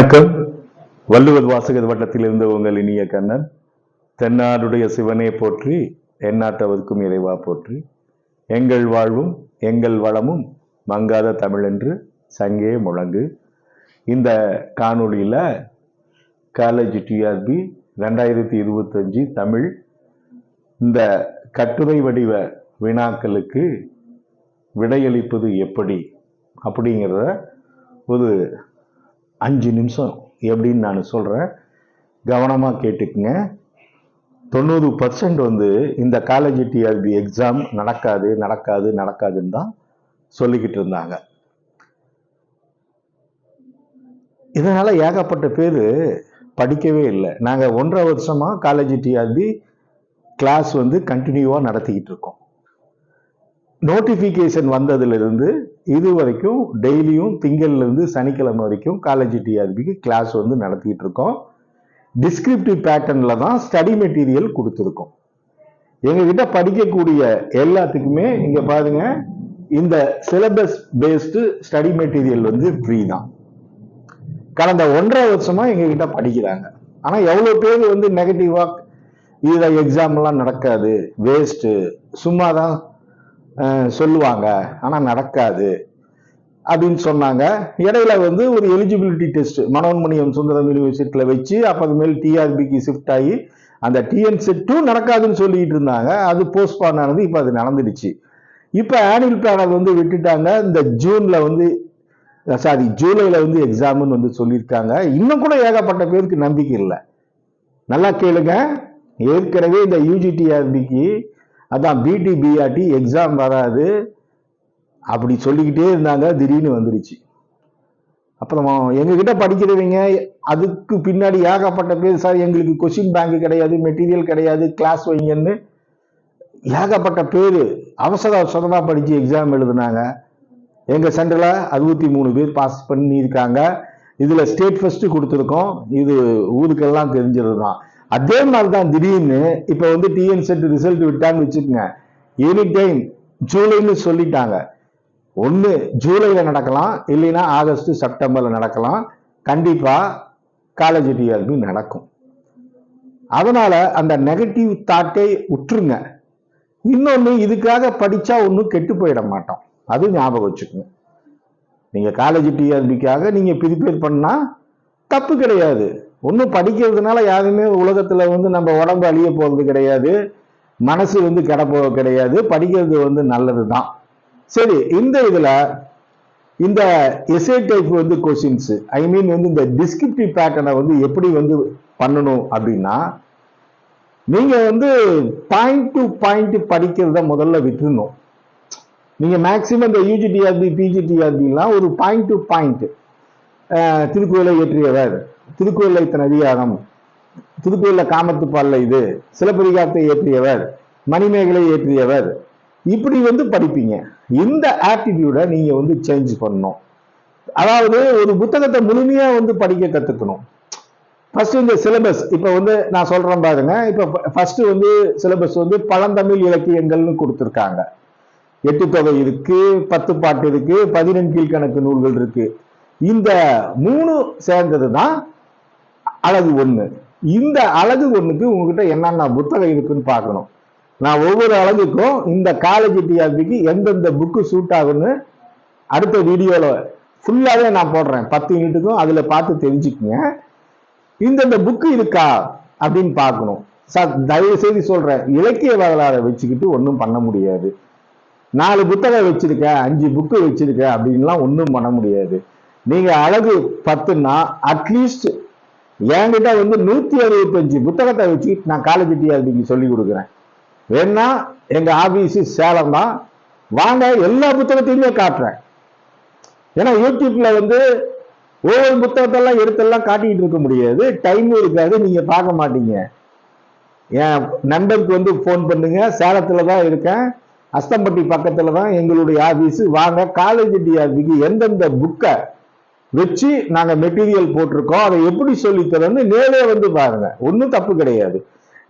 வணக்கம். வள்ளுவர் வாசகர் வட்டத்தில் இருந்த உங்கள் இனிய கண்ணன். தென்னாடுடைய சிவனே போற்றி, எந்நாட்டவர்க்கும் இறைவா போற்றி. எங்கள் வாழ்வும் எங்கள் வளமும் மங்காத தமிழ் என்று சங்கே முழங்கு. இந்த காணொளியில் காலேஜ் டிஆர்பி 2025 தமிழ் இந்த கட்டுரை வடிவ வினாக்களுக்கு விடையளிப்பது எப்படி அப்படிங்கிறத ஒரு 5 நிமிஷம் எப்படின்னு நான் சொல்கிறேன், கவனமாக கேட்டுக்குங்க. 90% இந்த காலேஜ் டிஆர்பி எக்ஸாம் நடக்காதுன்னு தான் சொல்லிக்கிட்டு இருந்தாங்க. இதனால் ஏகப்பட்ட பேர் படிக்கவே இல்லை. நாங்கள் 1.5 வருஷமாக காலேஜ் டிஆர்பி கிளாஸ் கண்டினியூவாக நடத்திக்கிட்டு இருக்கோம். நோட்டிஃபிகேஷன் வந்ததுலேருந்து இது வரைக்கும் டெய்லியும் திங்கள்லேருந்து சனிக்கிழமை வரைக்கும் காலேஜ் டிஆர்பிக்கு கிளாஸ் நடத்திக்கிட்டு இருக்கோம். டிஸ்கிரிப்டிவ் பேட்டர்னில் தான் ஸ்டடி மெட்டீரியல் கொடுத்துருக்கோம். எங்ககிட்ட படிக்கக்கூடிய எல்லாத்துக்குமே இங்கே பாருங்க, இந்த syllabus based study material free தான். கடந்த 1.5 வருஷமா எங்ககிட்ட படிக்கிறாங்க. ஆனால் எவ்வளோ பேர் நெகட்டிவாக இதில் எக்ஸாம்லாம் நடக்காது, வேஸ்ட்டு, சும்மா தான் சொல்லுவாங்க ஆனால் நடக்காது அப்படின்னு சொன்னாங்க. இடையில ஒரு எலிஜிபிலிட்டி டெஸ்ட் மனோன்மணியம் சுந்தரம் யூனிவர்சிட்டியில் வச்சு அப்புறமேல் டிஆர்பிக்கு ஷிஃப்ட் ஆகி அந்த டிஎன்செட்டும் நடக்காதுன்னு சொல்லிட்டு இருந்தாங்க. அது போஸ்ட்பான் ஆனது, இப்போ அது நடந்துடுச்சு. இப்போ ஆனுவல் பிளானர் விட்டுட்டாங்க. இந்த ஜூலையில் எக்ஸாம்னு சொல்லியிருக்காங்க. இன்னும் கூட ஏகப்பட்ட பேருக்கு நம்பிக்கை இல்லை. நல்லா கேளுங்க. ஏற்கனவே இந்த யூஜிடிஆர்பிக்கு அதான் பிடி பிஆர்டி எக்ஸாம் வராது அப்படி சொல்லிக்கிட்டே இருந்தாங்க. திடீர்னு வந்துடுச்சு. அப்புறம் எங்ககிட்ட படிக்கிறவங்க அதுக்கு பின்னாடி ஏகப்பட்ட பேர், சார் எங்களுக்கு கொஸ்டின் பேங்க் கிடையாது, மெட்டீரியல் கிடையாது, கிளாஸ் வைங்கன்னு ஏகப்பட்ட பேர் அவசரமாக படித்து எக்ஸாம் எழுதுனாங்க. எங்கள் சென்டரில் 63 பேர் பாஸ் பண்ணியிருக்காங்க. இதில் ஸ்டேட் ஃபர்ஸ்ட் கொடுத்துருக்கோம். இது ஊருக்கெல்லாம் தெரிஞ்சது தான். அதே மாதிரி தான் திடீர்னு இப்போ டிஎன்செட் ரிசல்ட் விட்டான்னு வச்சுக்கோங்க, எனி டைம் ஜூலைன்னு சொல்லிட்டாங்க. ஒன்று ஜூலையில் நடக்கலாம், இல்லைன்னா ஆகஸ்ட் செப்டம்பரில் நடக்கலாம். கண்டிப்பாக காலேஜ் டிஆர்பி நடக்கும். அதனால அந்த நெகட்டிவ் தாட்டை விட்டுருங்க. இன்னொன்று, இதுக்காக படித்தா ஒன்றும் கெட்டு போயிட மாட்டோம், அது ஞாபகம் வச்சுக்கோங்க. நீங்கள் காலேஜ் டிஆர்பிக்காக நீங்கள் ப்ரிப்பேர் பண்ணால் தப்பு கிடையாது. ஒன்றும் படிக்கிறதுனால யாருமே உலகத்தில் நம்ம உடம்பு அழிய போகிறது கிடையாது, மனசு கெட போக கிடையாது. படிக்கிறது நல்லது தான். சரி, இந்த இதில் இந்த எஸ்ஏ டைப் கொஸ்டின்ஸ், ஐ மீன் இந்த டிஸ்கிரிப்டிவ் பேட்டர்னை எப்படி பண்ணணும் அப்படின்னா, நீங்கள் பாயிண்ட் டு பாயிண்ட் படிக்கிறத முதல்ல விட்டுருணும். நீங்கள் மேக்சிமம் இந்த யூஜிடிஆர்பி பிஜிடிஆர்பிலாம் ஒரு பாயிண்ட் டு பாயிண்ட், திருக்குறளை இயற்றியவர், திருக்குறளை தன் அதிகாரம், திருக்குறளை காமத்துப்பாலில் இது, சிலப்பதிகாரத்தை இயற்றியவர், மணிமேகலை இயற்றியவர், இப்படி படிப்பீங்க. இந்த ஆட்டிடியூடை நீங்க சேஞ்ச் பண்ணணும். அதாவது ஒரு புத்தகத்தை முழுமையா படிக்க கத்துக்கணும். ஃபர்ஸ்ட் இந்த சிலபஸ் இப்போ நான் சொல்றேன் பாருங்க. இப்போ ஃபர்ஸ்ட் சிலபஸ் பழந்தமிழ் இலக்கியங்கள்னு கொடுத்துருக்காங்க. 8 தொகை இருக்கு, 10 பாட்டு இருக்கு, 14 கீழ்கணக்கு நூல்கள் இருக்கு. இந்த 3 சேர்ந்தது தான் அழகு 1. இந்த அழகு 1க்கு உங்ககிட்ட என்னென்ன புத்தகம் இருக்குன்னு பார்க்கணும். நான் ஒவ்வொரு அழகுக்கும் இந்த காலேஜ் டிஆர்பிக்கு எந்தெந்த புக்கு சூட் ஆகுன்னு அடுத்த வீடியோவில் ஃபுல்லாகவே நான் போடுறேன். 10 யூனிட்டுக்கும் அதில் பார்த்து தெரிஞ்சுக்குங்க. இந்தந்த புக்கு இருக்கா அப்படின்னு பார்க்கணும். சார் தயவு செய்து சொல்கிறேன், இலக்கிய வரலாறை வச்சுக்கிட்டு ஒன்றும் பண்ண முடியாது. 4 புத்தகம் வச்சிருக்கேன், 5 புக்கு வச்சிருக்கேன் அப்படின்லாம் ஒன்றும் பண்ண முடியாது. நீங்கள் அழகு 10ன்னா அட்லீஸ்ட் என்கிட்ட 165 புத்தகத்தை வச்சு நான் காலேஜ் டிஆர்பிக்கு சொல்லி கொடுக்குறேன். வேணா எங்க ஆபீஸ் சேலம் தான், வாங்க, எல்லா புத்தகத்தையுமே காட்டுறேன். ஏன்னா யூடியூப்ல ஒவ்வொரு புத்தகத்தெல்லாம் எடுத்தெல்லாம் காட்டிக்கிட்டு இருக்க முடியாது, டைமும் இருக்காது, நீங்க பார்க்க மாட்டீங்க. என் நண்பருக்கு ஃபோன் பண்ணுங்க, சேலத்துல தான் இருக்கேன், அஸ்தம்பட்டி பக்கத்துல தான் எங்களுடைய ஆபீஸ். வாங்க, காலேஜ் டிஆர்பிக்கு எந்தெந்த புக்கை வச்சு நாங்க மெட்டீரியல் போட்டிருக்கோம், அதை எப்படி சொல்லித்தரோன்னு நேரே பாருங்க. ஒன்றும் தப்பு கிடையாது.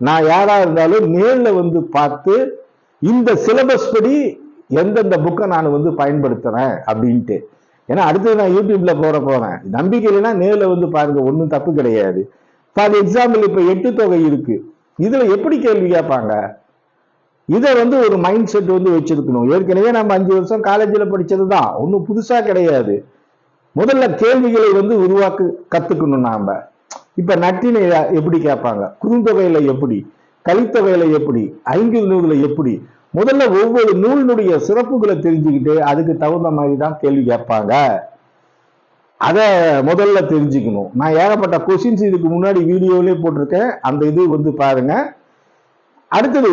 நான் யாரா இருந்தாலும் நேரில் பார்த்து இந்த சிலபஸ் படி எந்தெந்த புக்கை நான் பயன்படுத்துறேன் அப்படின்ட்டு ஏன்னா அடுத்தது நான் யூடியூப்ல போறேன். நம்பிக்கை இல்லைன்னா நேரில் வந்து பாருங்க, ஒன்றும் தப்பு கிடையாது. ஃபார் எக்ஸாம்பிள் இப்ப 8 தொகை இருக்கு, இதுல எப்படி கேள்வி கேட்பாங்க? இதை வந்து ஒரு மைண்ட் செட் வந்து வச்சிருக்கணும். ஏற்கனவே நம்ம 5 வருஷம் காலேஜில் படிச்சது தான், ஒன்றும் புதுசா கிடையாது. முதல்ல கேள்விகளை வந்து கத்துக்கணும் நாம. இப்ப நற்றினை எப்படி கேட்பாங்க, குறுந்தொகையில எப்படி, கலித்தொகையில எப்படி, ஐங்கில் நூல்ல எப்படி, முதல்ல ஒவ்வொரு நூலினுடைய சிறப்புகளை தெரிஞ்சுக்கிட்டு அதுக்கு தகுந்த மாதிரி தான் கேள்வி கேட்பாங்க. அத முதல்ல தெரிஞ்சுக்கணும். நான் ஏகப்பட்ட கொஸ்டின்ஸ் இதுக்கு முன்னாடி வீடியோவிலே போட்டிருக்கேன், அந்த இது வந்து பாருங்க. அடுத்தது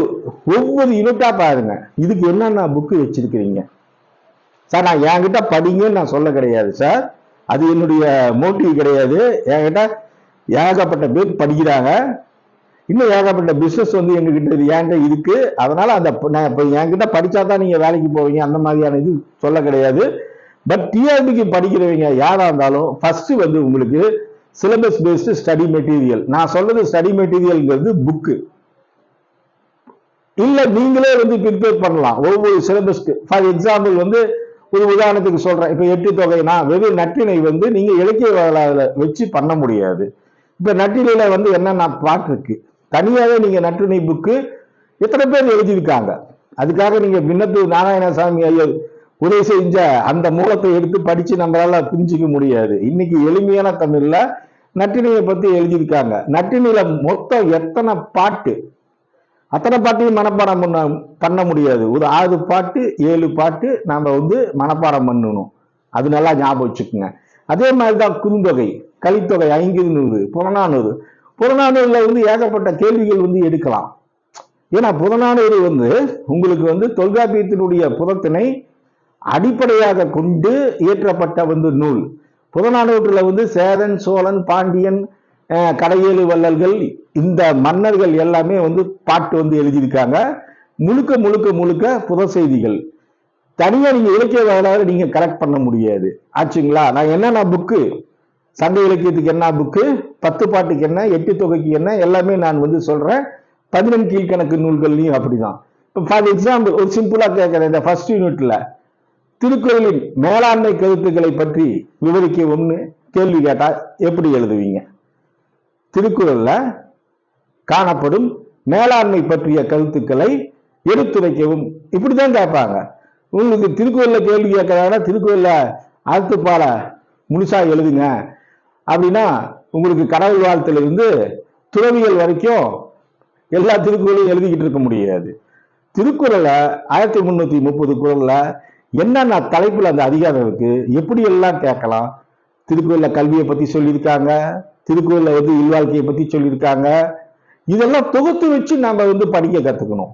ஒவ்வொரு யூனிட்டா பாருங்க, இதுக்கு என்னென்ன புக்கு வச்சிருக்கிறீங்க சார். நான் என்கிட்ட படிங்கன்னு நான் சொல்ல கிடையாது சார், அது என்னுடைய மோட்டிவ் கிடையாது. என்கிட்ட ஏகப்பட்ட பேர் படிக்கிறாங்க, இன்னும் ஏகப்பட்ட பிசினஸ் வந்து எங்ககிட்ட என்கிட்ட இருக்கு. அதனால அந்த என்கிட்ட படிச்சா தான் நீங்க வேலைக்கு போவீங்க அந்த மாதிரியான இது சொல்ல கிடையாது. பட் டிஆர்பிக்கு படிக்கிறவங்க யாரா இருந்தாலும் ஃபர்ஸ்ட் வந்து உங்களுக்கு சிலபஸ் பேஸ்டு ஸ்டடி மெட்டீரியல். நான் சொல்றது ஸ்டடி மெட்டீரியல்ங்கிறது புக்கு இல்ல, நீங்களே வந்து ப்ரிப்பேர் பண்ணலாம் ஒவ்வொரு சிலபஸ்க்கு. ஃபார் எக்ஸாம்பிள் வந்து ஒரு உதாரணத்துக்கு சொல்றேன், இப்ப 8 தொகைனா வெறும் நற்றினை வந்து நீங்க இலக்கிய வரலாறுல வச்சு பண்ண முடியாது. இப்ப நற்றினையில வந்து என்னென்ன பாட்டு இருக்கு, தனியாவே நீங்க நற்றினை புக்கு எத்தனை பேர் எழுதியிருக்காங்க, அதுக்காக நீங்க விண்ணத்தூர் நாராயணசாமி ஐயர் உதவி செஞ்ச அந்த மூலத்தை எடுத்து படிச்சு நம்மளால புரிஞ்சிக்க முடியாது. இன்னைக்கு எளிமையான தமிழ்ல நற்றினையை பத்தி எழுதியிருக்காங்க. நற்றினையில மொத்தம் எத்தனை பாட்டு, அத்தனை பாட்டையும் மனப்பாடம் பண்ண முடியாது. ஒரு 6 பாட்டு 7 பாட்டு நாம வந்து மனப்பாடம் பண்ணணும், அது நல்லா ஞாபகம் வச்சுக்கோங்க. அதே மாதிரிதான் குறுந்தொகை, கலித்தொகை, ஐங்கிறு, புறநானூறுல வந்து ஏகப்பட்ட கேள்விகள் வந்து எடுக்கலாம். ஏன்னா புறநானூறு வந்து உங்களுக்கு வந்து தொல்காப்பியத்தினுடைய புறத்தினை அடிப்படையாக கொண்டு இயற்றப்பட்ட வந்து நூல். புறநானூற்றுல வந்து சேரன், சோழன், பாண்டியன், கடையேழு வள்ளல்கள், இந்த மன்னர்கள் எல்லாமே வந்து பாட்டு வந்து எழுதியிருக்காங்க. முழுக்க முழுக்க முழுக்க புற செய்திகள். தனியா நீங்க இலக்கிய வரலாறு நீங்க கரெக்ட் பண்ண முடியாது. ஆச்சுங்களா? நான் என்னென்ன புக்கு, சங்க இலக்கியத்துக்கு என்ன புக்கு, 10 பாட்டுக்கு என்ன, 8 தொகைக்கு என்ன, எல்லாமே நான் வந்து சொல்றேன். 11 கீழ்கணக்கு நூல்கள்லையும் அப்படிதான். இப்போ ஃபார் எக்ஸாம்பிள் ஒரு சிம்பிளா கேட்கிறேன், இந்த ஃபர்ஸ்ட் யூனிட்ல திருக்குறளின் மேலாண்மை கருத்துக்களை பற்றி விவரிக்க கேள்வி கேட்டா எப்படி எழுதுவீங்க? திருக்குறள்ல காணப்படும் மேலாண்மை பற்றிய கருத்துக்களை எடுத்துரைக்கவும், இப்படிதான் கேட்பாங்க. உங்களுக்கு திருக்குறள்ல கேள்வி கேட்கறாங்கன்னா திருக்குறள்ல அறத்துப்பால முழுசா எழுதுங்க அப்படின்னா உங்களுக்கு கடவுள் வாழ்த்துல இருந்து துறவியல் வரைக்கும் எல்லா திருக்குறளையும் எழுதிக்கிட்டு இருக்க முடியாது. திருக்குறளை 1330 குறள்ல என்னென்ன தலைப்புல அந்த அதிகாரம் இருக்கு, எப்படி எல்லாம் கேட்கலாம். திருக்குறள்ல கல்வியை பத்தி சொல்லியிருக்காங்க, திருக்குறள்ல வந்து இல்வாழ்க்கையை பத்தி சொல்லியிருக்காங்க. இதெல்லாம் தொகுத்து வச்சு நாம வந்து படிக்க கத்துக்கணும்.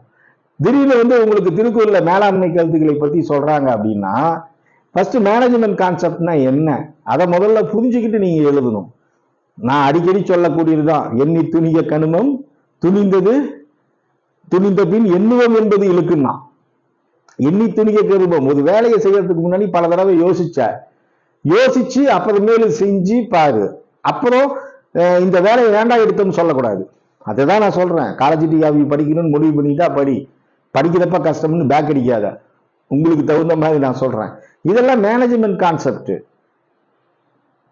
திடீர்னு வந்து உங்களுக்கு திருக்குறள்ல மேலாண்மை கருத்துக்களை பத்தி சொல்றாங்க அப்படின்னா ஃபர்ஸ்ட் மேனேஜ்மெண்ட் கான்செப்ட்னா என்ன, அதை முதல்ல புரிஞ்சுக்கிட்டு நீங்க எழுதணும். நான் அடிக்கடி சொல்லக்கூடியதுதான், எண்ணி துணிக கணுமம் துணிந்த பின் எண்ணுவம் என்பது இழுக்குன்னா. எண்ணி துணிக கருமம், ஒரு வேலையை செய்யறதுக்கு முன்னாடி பல தடவை யோசிச்சு அப்புறமேலு செஞ்சு பாரு. அப்புறம் இந்த வேலையை வேண்டாம் எடுத்தோம்னு சொல்லக்கூடாது. அதுதான் நான் சொல்றேன், காலேஜ் டிஆர்பி படிக்கணும்னு முடிவு பண்ணிட்டா படிக்கிறப்ப கஷ்டம்னு பேக் அடிக்காத, உங்களுக்கு தகுந்த மாதிரி நான் சொல்றேன். இதெல்லாம் மேனேஜ்மெண்ட் கான்செப்ட்.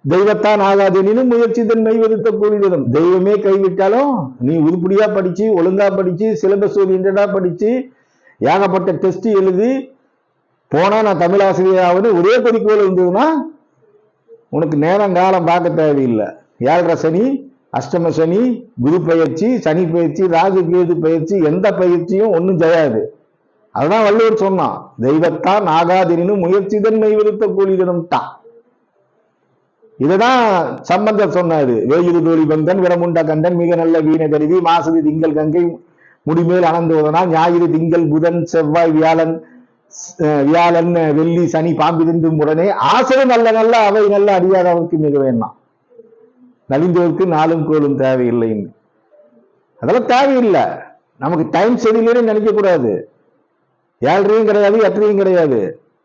தெய்வத்தான் ஆகாதெனினும் முயற்சி தன் மெய்வருத்த கூறியதும். தெய்வமே கைவிட்டாலும் நீ உருப்படியா படிச்சு, ஒழுங்கா படிச்சு, சிலபஸ் ஓரியன்டா படிச்சு, ஏகப்பட்ட டெஸ்ட் எழுதி போனா நான் தமிழாசிரியராவது ஒரே குறிக்கோள் இருந்ததுன்னா உனக்கு நேரம் காலம் பார்க்க தேவையில்லை. 7.5 சனி, அஷ்டம சனி, குரு பயிற்சி, சனி பயிற்சி, ராகு கேது பயிற்சி, எந்த பயிற்சியும் ஒன்றும் செய்யாது. அதுதான் வள்ளுவர் சொன்னான், தெய்வத்தான் ஆகாதெனினும் முயற்சி தன்மை விருத்த கூலிதனும் தான். இதுதான் சம்பந்தர் சொன்னாரு. வேயிறு தோழி பந்தன் விடமுண்ட கண்டன் மிக நல்ல வீண கருவி மாசது திங்கள் கங்கை முடிமேல் அனந்துவதனால் ஞாயிறு திங்கள் புதன் செவ்வாய் வியாழன் வெள்ளி சனி பாம்பிருந்தும் உடனே ஆசை நல்ல நல்ல அவை நல்ல அறியாதவருக்கு மிக வேண்டாம், நலிந்தோருக்கு நாளும் கோலும் தேவையில்லைன்னு. அதெல்லாம் தேவையில்லை. நமக்கு டைம் ஷெடியூல்னு நினைக்க கூடாது. 7:30 கிடையாது, 8:30 கிடையாது.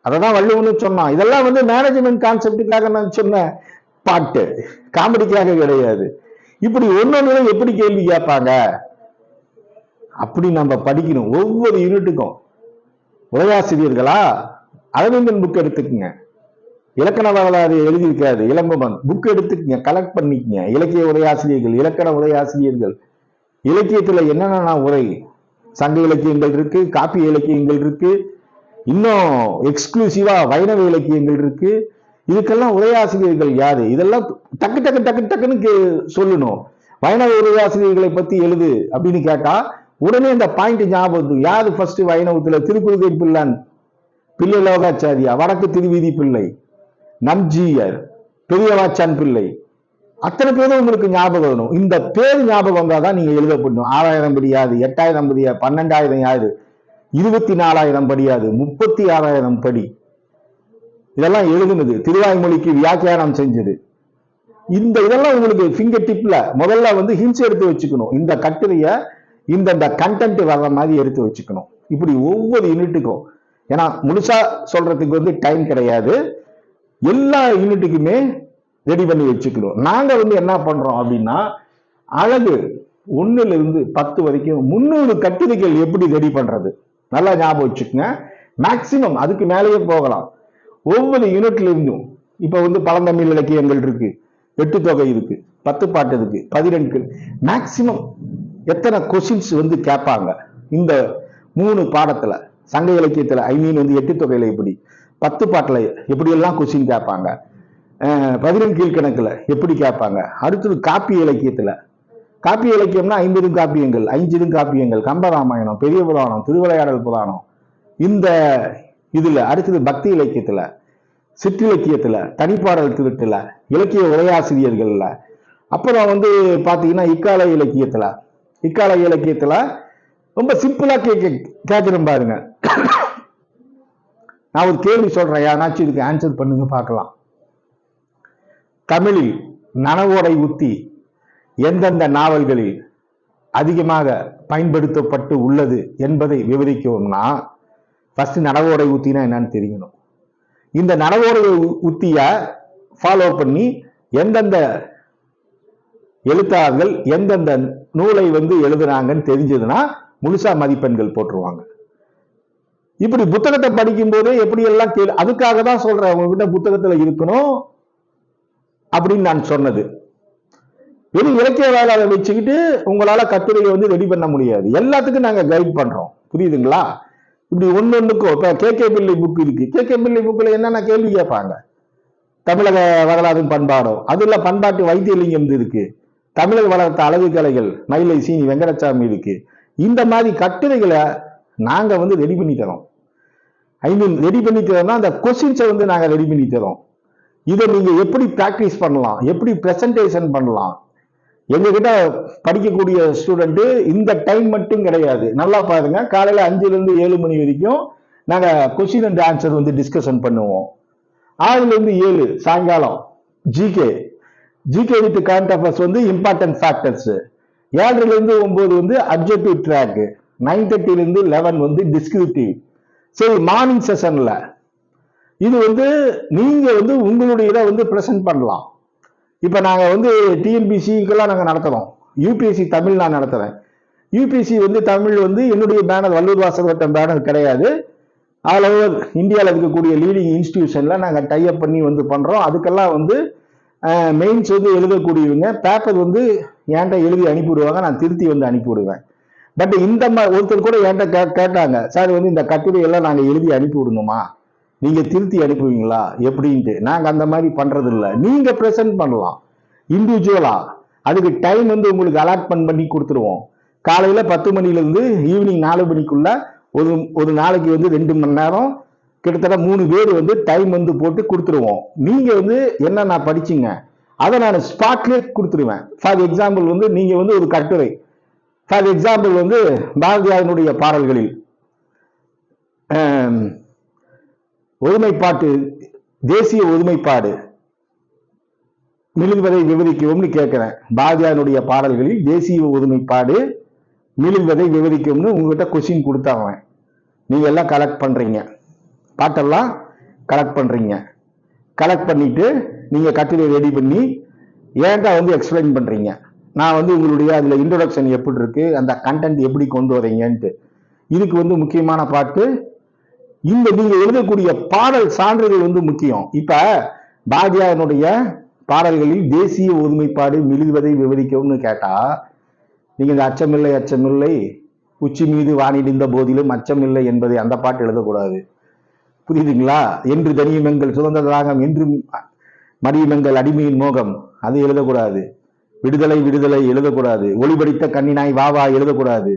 அததான் வள்ளுவன் சொன்னான். இதெல்லாம் வந்து மேனேஜ்மெண்ட் கான்செப்டுக்காக நான் சொன்ன பாட்டு, காமெடிக்காக கிடையாது. இப்படி ஒன்னொன்னு எப்படி கேள்வி கேட்பாங்க அப்படி நம்ம படிக்கணும். ஒவ்வொரு யூனிட்டுக்கும் உரையாசிரியர்களா அரவிந்தன் புக் எடுத்துக்குங்க. இலக்கண வரலாறு எழுதியிருக்காரு இளங்கோவன். புக் எடுத்துக்கங்க, கலெக்ட் பண்ணிக்கங்க. இலக்கிய உரையாசிரியர்கள், இலக்கண உரையாசிரியர்கள், இலக்கியத்துல என்னென்ன உரை, சங்க இலக்கியங்கள் இருக்கு, காப்பிய இலக்கியங்கள் இருக்கு, இன்னும் எக்ஸ்க்ளூசிவா வைணவ இலக்கியங்கள் இருக்கு. இதுக்கெல்லாம் உரையாசிரியர்கள் யாரு? இதெல்லாம் டக்கு டக்கு டக்கு டக்குன்னு சொல்லணும். வைணவ உரையாசிரியர்களை பத்தி எழுது அப்படின்னு கேட்டா உடனே இந்த பாயிண்ட் ஞாபகம். யாரு ஃபர்ஸ்ட் வைணவத்துல? திருக்குறுகை பிள்ளான், பிள்ளை லோகாச்சாரியா, வடக்கு திருவீதி பிள்ளை, நம்ஜீயர், பெரியவாச்சான் பிள்ளை, அத்தனை பேரும் உங்களுக்கு ஞாபகம் வரணும். இந்த பேர் ஞாபகம் வந்தாதான் நீங்க எழுத போடணும். 6000 படியாது, 8000 படியாது, 12,000 யாது, 24,000 படியாது, 36,000 படி. இதெல்லாம் எழுதுனது, திருவாய்மொழிக்கு வியாக்கியானம் செஞ்சது. இதெல்லாம் உங்களுக்கு ஃபிங்கர் டிப்ல முதல்ல ஹிண்ட்ஸ் எடுத்து வச்சுக்கணும். இந்த கட்டுரைய இந்த கண்டென்ட் வர்ற மாதிரி எடுத்து வச்சுக்கணும். இப்படி ஒவ்வொரு யூனிட்டுக்கும், ஏன்னா முழுசா சொல்றதுக்கு டைம் கிடையாது. எல்லா யூனிட்டுக்குமே ரெடி பண்ணி வச்சுக்கணும். நாங்க என்ன பண்றோம் அப்படின்னா, அழகு 1ல இருந்து 10 வரைக்கும் 300 கட்டுரைகள் எப்படி ரெடி பண்றது, நல்லா ஞாபகம் வச்சுக்கோங்க. மேக்சிமம் அதுக்கு மேலேயே போகலாம். ஒவ்வொரு யூனிட்ல இருந்தும் இப்ப பழந்தமிழ் இலக்கியங்கள் இருக்கு, 8 தொகை இருக்கு, 10 பாட்டு இருக்கு, 12 மேக்சிமம் எத்தனை கொஸ்டின்ஸ் கேட்பாங்க இந்த 3 பாடத்துல. சங்க இலக்கியத்துல 8 தொகையில எப்படி, 10 பாட்டுல எப்படி எல்லாம் கொஸ்டின் கேட்பாங்க, 11 கீழ்கணக்குல எப்படி கேட்பாங்க. அடுத்தது காப்பிய இலக்கியத்துல, காப்பிய இலக்கியம்னா 50 காப்பியங்கள், 5 காப்பியங்கள், கம்பராமாயணம், பெரிய புராணம், திருவிளையாடல் புராணம். இந்த இதுல அடுத்தது பக்தி இலக்கியத்துல, சிற்றிலக்கியத்துல, தனிப்பாடல் திருட்டுல, இலக்கிய உரையாசிரியர்கள்ல, அப்புறம் பாத்தீங்கன்னா இக்கால இலக்கியத்துல ரொம்ப சிம்பிளா கேட்கிறேன் பாருங்க. நான் ஒரு கேள்வி சொல்றேன், யாராச்சும் இதுக்கு ஆன்சர் பண்ணுங்க பார்க்கலாம். தமிழில் நனவோடை உத்தி எந்தெந்த நாவல்களில் அதிகமாக பயன்படுத்தப்பட்டு உள்ளது என்பதை விவரிக்கணும்னா ஃபர்ஸ்ட் நனவோடை உத்தினா என்னன்னு தெரியணும். இந்த நனவோடை உத்திய ஃபாலோ பண்ணி எந்தெந்த எழுத்தாளர்கள் எந்தெந்த நூலை எழுதுறாங்கன்னு தெரிஞ்சதுன்னா முழுசா மதிப்பெண்கள் போட்டுருவாங்க. இப்படி புத்தகத்தை படிக்கும் போது எப்படி எல்லாம் அதுக்காக தான் சொல்றேன், உங்ககிட்ட புத்தகத்துல இருக்கணும் அப்படின்னு நான் சொன்னது. வெறும் இலக்கிய வேலை வச்சுக்கிட்டு உங்களால கட்டுரையை ரெடி பண்ண முடியாது. எல்லாத்துக்கும் நாங்க கைட் பண்றோம், புரியுதுங்களா? இப்படி ஒன்னொன்னுக்கும் இப்ப கே பிள்ளை புக் இருக்கு. கே பிள்ளை புக்ல என்னென்ன கேள்வி கேட்பாங்க, தமிழக வரலாறு பண்பாடும், அதுல பண்பாட்டு வைத்தியலிங்கம் இருக்கு, தமிழக வளர்த்த அழகு கலைகள் மயிலை சீனி வெங்கடசாமி இருக்கு. இந்த மாதிரி கட்டுரைகளை நாங்க ரெடி பண்ணி தரோம். ரெடி பண்ணி தரோம்னா அந்த கொஸ்டின்ஸை நாங்க ரெடி பண்ணி தரோம். இதை நீங்க எப்படி பிராக்டிஸ் பண்ணலாம், எப்படி பிரசன்டேஷன் பண்ணலாம். எங்ககிட்ட படிக்கக்கூடிய ஸ்டூடெண்ட் இந்த டைம் மட்டும் கிடையாது, நல்லா பாருங்க. காலையில 5ல இருந்து 7 மணி வரைக்கும் நாங்க கொஸ்டின் அண்ட் ஆன்சர் டிஸ்கஷன் பண்ணுவோம். 6ல இருந்து 7 சாயங்காலம் GK with current affairs important factors. 7ல இருந்து 9 அப்ஜெக்டிவ் ட்ராக். 9:30ல இருந்து 11 டிஸ்கிரிப்டிவ். சரி, மார்னிங் செஷன்ல இது நீங்க உங்களுடைய இதை பிரசன்ட் பண்ணலாம். இப்ப நாங்க டிஎன்பிசிக்கெல்லாம் நாங்க நடத்துறோம். யூபிஎஸ்சி தமிழ் நான் நடத்துறேன். யூபிஎஸ்சி தமிழ் என்னுடைய பேனர் வல்லூர் வாசல் வட்டம் பேனர் கிடையாது. ஆல் ஓவர் இந்தியாவில் இருக்கக்கூடிய லீடிங் இன்ஸ்டிடியூஷன்ல நாங்க டைப் பண்ணி பண்றோம். அதுக்கெல்லாம் மெயின்ஸ் எழுதக்கூடியவங்க பேப்பர் என்கிட்ட எழுதி அனுப்பிவிடுவாங்க, நான் திருத்தி அனுப்பிவிடுவேன். பட் இந்த மாதிரி ஒருத்தர் கூட என்கிட்ட கேட்டாங்க, சார் இந்த கட்டுரையெல்லாம் நாங்க எழுதி அனுப்பி விடணுமா, நீங்க திருத்தி அனுப்புவீங்களா எப்படின்ட்டு. நாங்க அந்த மாதிரி பண்றது இல்லை. நீங்க பிரசன்ட் பண்ணலாம் இண்டிவிஜுவலா. அதுக்கு டைம் உங்களுக்கு அலாட்மெண்ட் பண்ணி கொடுத்துருவோம். காலையில 10 மணில இருந்து ஈவினிங் 4 மணிக்குள்ள ஒரு நாளைக்கு 2 மணி நேரம் கிட்டத்தட்ட 3 பேர் டைம் போட்டு கொடுத்துருவோம். நீங்க என்னென்ன படிச்சீங்க அதை நான் ஸ்பாட்லேயே கொடுத்துருவேன். ஃபார் எக்ஸாம்பிள் நீங்க ஒரு கட்டுரை, ஃபார் எக்ஸாம்பிள் பாரதியாருடைய பாடல்களில் ஒருமைப்பாட்டு, தேசிய ஒருமைப்பாடு மிளிர்வதை விவரிக்கும்னு கேட்கிறேன். பாரதியாருடைய பாடல்களில் தேசிய ஒருமைப்பாடு மிளிர்வதை விவரிக்கும்னு உங்ககிட்ட கொஸ்டின் கொடுத்தாங்க. நீங்க எல்லாம் கலெக்ட் பண்றீங்க, பாட்டெல்லாம் கலெக்ட் பண்றீங்க. கலெக்ட் பண்ணிட்டு நீங்க கட்டுரை ரெடி பண்ணி ஏன்டா எக்ஸ்பிளைன் பண்றீங்க. நான் உங்களுடைய அதுல இன்ட்ரோடக்ஷன் எப்படி இருக்கு, அந்த கண்டென்ட் எப்படி கொண்டு வரீங்கன்ட்டு. இதுக்கு முக்கியமான பாட்டு இந்த நீங்க எழுதக்கூடிய பாடல் சான்றுகள் வந்து முக்கியம். இப்ப பாரதியாருடைய பாடல்களில் தேசிய ஒருமைப்பாடு மிளிர்வதை விவரிக்கும்னு கேட்டா, நீங்க இந்த அச்சமில்லை அச்சமில்லை உச்சி மீது வானிடிந்த போதிலும் அச்சமில்லை என்பதை அந்த பாட்டு எழுதக்கூடாது. புரியுதுங்களா? என்று தனியுமெங்கள் சுதந்திர ராகம் என்று மடியுமெங்கள் அடிமையின் மோகம் அது எழுதக்கூடாது. விடுதலை விடுதலை எழுதக்கூடாது. ஒளிபடித்த கண்ணினாய் வாவா எழுதக்கூடாது.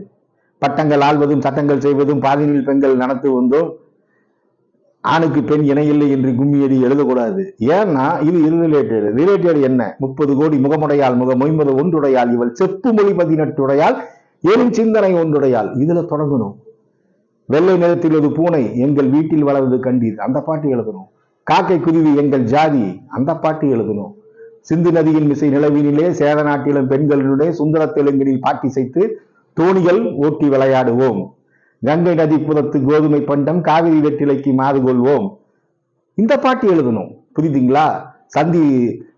பட்டங்கள் ஆள்வதும் சட்டங்கள் செய்வதும் பாதினில் பெண்கள் நடத்து வந்தோம் ஆணுக்கு பெண் இணையில்லை என்று கும்மியடி எழுதக்கூடாது. ஏன்னா இது ரிலேட்டட் என்ன? 30 கோடி முகமுடையால் முக மொய்மது ஒன்றுடையால் இவள் செப்பு மொழி 18 உடையால் ஏழும் சிந்தனை ஒன்றுடையால் இதுல தொடங்கணும். வெள்ளை நிறத்தில் ஒரு பூனை எங்கள் வீட்டில் வளர்வது கண்டீர் அந்த பாட்டு எழுதணும். காக்கை குருவி எங்கள் ஜாதி அந்த பாட்டு எழுதணும். சிந்து நதியின் மிசை நிலவினிலே சேத நாட்டிலும் பெண்களுடைய சுந்தர தெலுங்கினில் பாட்டி செய்து தோணிகள் ஓட்டி விளையாடுவோம். கங்கை நதி புறத்து கோதுமை பண்டம் காவிரி வெற்றிலைக்கு மாறு கொள்வோம். இந்த பாட்டு எழுதணும். புரியுதுங்களா?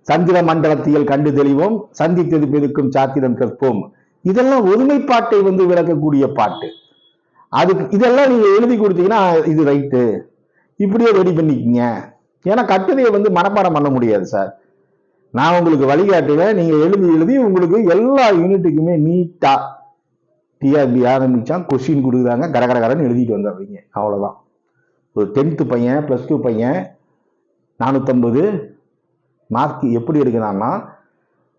சந்திர மண்டலத்தியல் கண்டு தெளிவோம் சந்தித்தது பெருக்கும் சாத்திரம் கற்போம். இதெல்லாம் ஒருமைப்பாட்டை வந்து விளக்கக்கூடிய பாட்டு. அதுக்கு இதெல்லாம் நீங்க எழுதி கொடுத்தீங்கன்னா இது ரைட்டு இப்படியே ரெடி பண்ணிக்கங்க. ஏன்னா கட்டுரையை வந்து மனப்பாடம் பண்ண முடியாது சார். நான் உங்களுக்கு வழிகாட்டுவேன். நீங்க எழுதி உங்களுக்கு எல்லா யூனிட்டுக்குமே நீட்டா டிஆர்பி ஆரம்பிச்சா கொஸ்டின் கொடுக்குறாங்க, கடகடகடன்னு எழுதிட்டு வந்துடுறீங்க. அவ்வளவுதான். ஒரு 10th பையன் +2 பையன் 450 மார்க் எப்படி எடுக்கிறான்னா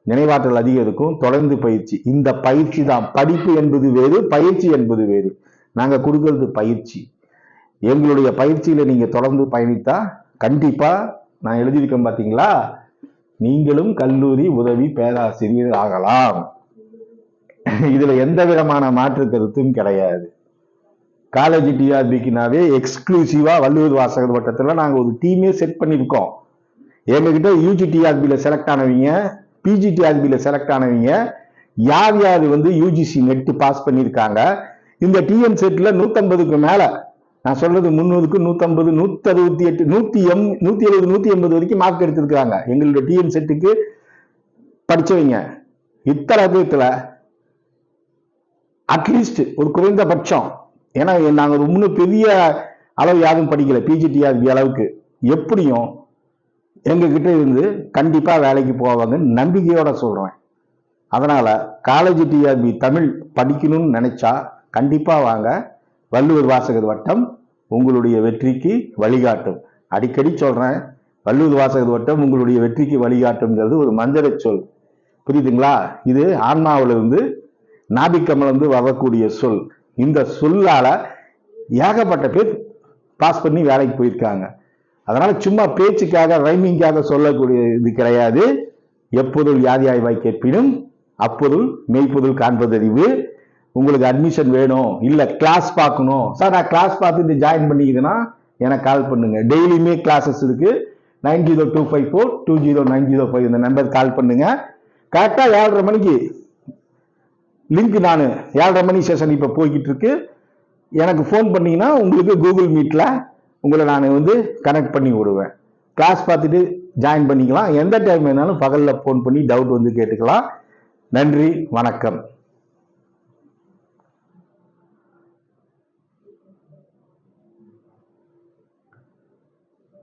நினைவாற்றல் அதிகம் இருக்கும், தொடர்ந்து பயிற்சி. இந்த பயிற்சி தான். படிப்பு என்பது வேறு, பயிற்சி என்பது வேறு. நாங்க கொடுக்கறது பயிற்சி. எங்களுடைய பயிற்சியில நீங்க தொடர்ந்து பயணித்தா கண்டிப்பா நான் எழுதியிருக்கேன் பாத்தீங்களா, நீங்களும் கல்லூரி உதவி பேராசிரியர் ஆகலாம். இதுல எந்த விதமான மாற்று கருத்தும் கிடையாது. காலேஜ் டிஆர்பிக்குனாவே எக்ஸ்க்ளூசிவா வள்ளுவர் வாசகர் வட்டத்துல நாங்க ஒரு டீமே செட் பண்ணிருக்கோம். எங்ககிட்ட யூஜி டிஆர்பியில செலக்ட் ஆனவங்க, பிஜி டிஆர்பியில செலக்ட் ஆனவங்க யார் யார் வந்து யூஜிசி நெட் பாஸ் பண்ணியிருக்காங்க. இந்த டிஎன் செட்ல 150க்கு மேல, நான் சொல்றது 300க்கு 150 168 170 180 வரைக்கும் மார்க் எடுத்திருக்காங்க எங்களுடைய டிஎன் செட்டுக்கு படிச்சவங்க. இத்தனை பேத்துல அட்லீஸ்ட் ஒரு குறைந்தபட்சம், ஏன்னா நாங்க ரொம்ப பெரிய அளவு யாரும் படிக்கல பிஜிடிஆர்பி அளவுக்கு, எப்படியும் எங்க கிட்ட இருந்து கண்டிப்பா வேலைக்கு போவாங்கன்னு நம்பிக்கையோட சொல்றேன். அதனால காலேஜ் டிஆர்பி தமிழ் படிக்கணும்னு நினைச்சா கண்டிப்பா வாங்க. வள்ளுவர் வாசகர் வட்டம் உங்களுடைய வெற்றிக்கு வழிகாட்டும். அடிக்கடி சொல்றேன், வள்ளுவர் வாசகர் வட்டம் உங்களுடைய வெற்றிக்கு வழிகாட்டும்ங்கிறது ஒரு மந்திர சொல். புரியுதுங்களா? இது ஆன்மாவிலிருந்து நாபிக்கமிலிருந்து வரக்கூடிய சொல். இந்த சொல்லால ஏகப்பட்ட பேர் பாஸ் பண்ணி வேலைக்கு போயிருக்காங்க. அதனால சும்மா பேச்சுக்காக ரைமிங்காக சொல்லக்கூடிய இது கிடையாது. எப்பொருள் யாதியாய்வாய் கேட்பினும் அப்பொருள் மெய்ப்பொருள் காண்பதறிவு. உங்களுக்கு அட்மிஷன் வேணும், இல்ல கிளாஸ் பார்க்கணும் சார், நான் கிளாஸ் பார்த்துட்டு ஜாயின் பண்ணிக்கிறேன்னா எனக்கு கால் பண்ணுங்க. டெய்லியுமே கிளாஸஸ் இருக்கு. 902542 20905 இந்த நம்பர் கால் பண்ணுங்க. கரெக்டா 7:30 மணிக்கு லிங்க், நான் 7:30 மணி செஷன் இப்ப போய்கிட்டு இருக்கு. எனக்கு ஃபோன் பண்ணீங்கன்னா உங்களுக்கு கூகுள் மீட்ல உங்களை நான் வந்து கனெக்ட் பண்ணி விடுவேன். கிளாஸ் பார்த்துட்டு ஜாயின் பண்ணிக்கலாம். எந்த டைம் வேணாலும் பகல்ல ஃபோன் பண்ணி டவுட் வந்து கேட்டுக்கலாம். நன்றி, வணக்கம்.